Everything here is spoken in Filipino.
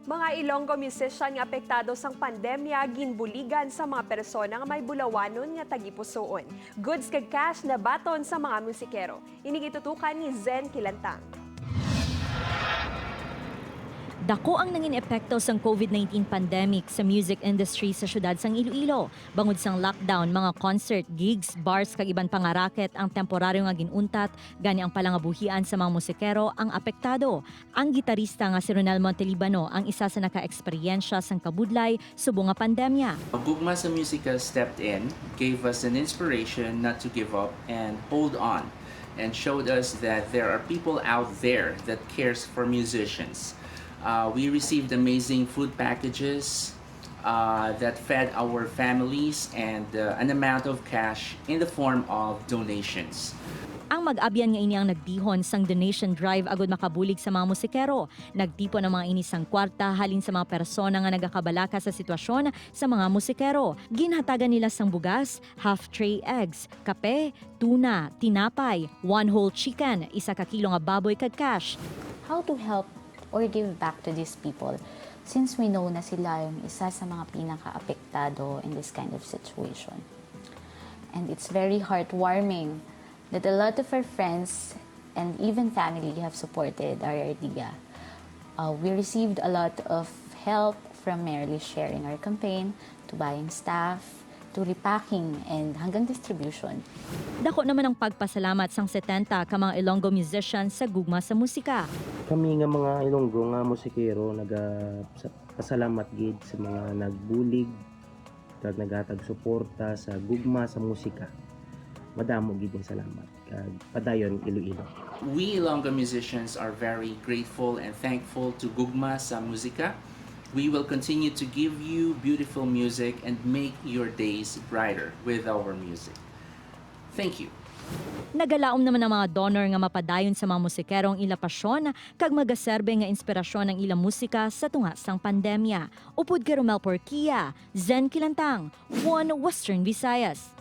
Mga Ilonggo musician nga apektado sang pandemya ginbuligan sa mga persona nga may bulawanon nga tagipusoon. Goods kag cash na baton sa mga musikero. Inigitutukan ni Zen Kilantang. Dako ang nangin epekto sang COVID-19 pandemic sa music industry sa syudad sang Iloilo. Bangod sang lockdown, mga concert, gigs, bars kag iban pang nga racket ang temporaryo nga ginuntat, gani ang palangabuhian sa mga musikero ang apektado. Ang gitarista nga si Ronel Montelibano ang isa sa naka-eksperyensya sang kabudlay subong nga pandemya. Gugma sa Musika stepped in, gave us an inspiration not to give up and hold on, and showed us that there are people out there that cares for musicians. We received amazing food packages that fed our families and an amount of cash in the form of donations. Ang mag-abyan nga ini ang nagdihon sang donation drive agud makabulig sa mga musikero. Nagtipo ng mga inisang kwarta halin sa mga persona nga nagakabalaka sa sitwasyon sa mga musikero. Ginhatagan nila sang bugas, half tray eggs, kape, tuna, tinapay, one whole chicken, isa ka kilo nga baboy kag cash. How to help or give back to these people since we know na sila yung isa sa mga pinaka-apektado in this kind of situation. And it's very heartwarming that a lot of our friends and even family have supported our idea. We received a lot of help from merely sharing our campaign, to buying staff, to repacking, and hanggang distribution. Dako naman ang pagpasalamat sang 70 ka mga Ilonggo musicians sa gugma sa musika. Kami nga mga Ilonggo nga musikero pasalamat gid sa mga nagbulig kag naghatag suporta sa gugma sa musika. Madamo gid ang salamat kag padayon Iloilo. We Ilonggo musicians are very grateful and thankful to Gugma sa Musika. We will continue to give you beautiful music and make your days brighter with our music. Thank you. Nagalaom naman ang mga donor nga mapadayon sa mga musikerong ila pasyon kag magaserbe nga inspirasyon ng ilang musika sa tunga sang pandemya. Upod kay Romel Porquia, Zen Kilantang, One Western Visayas.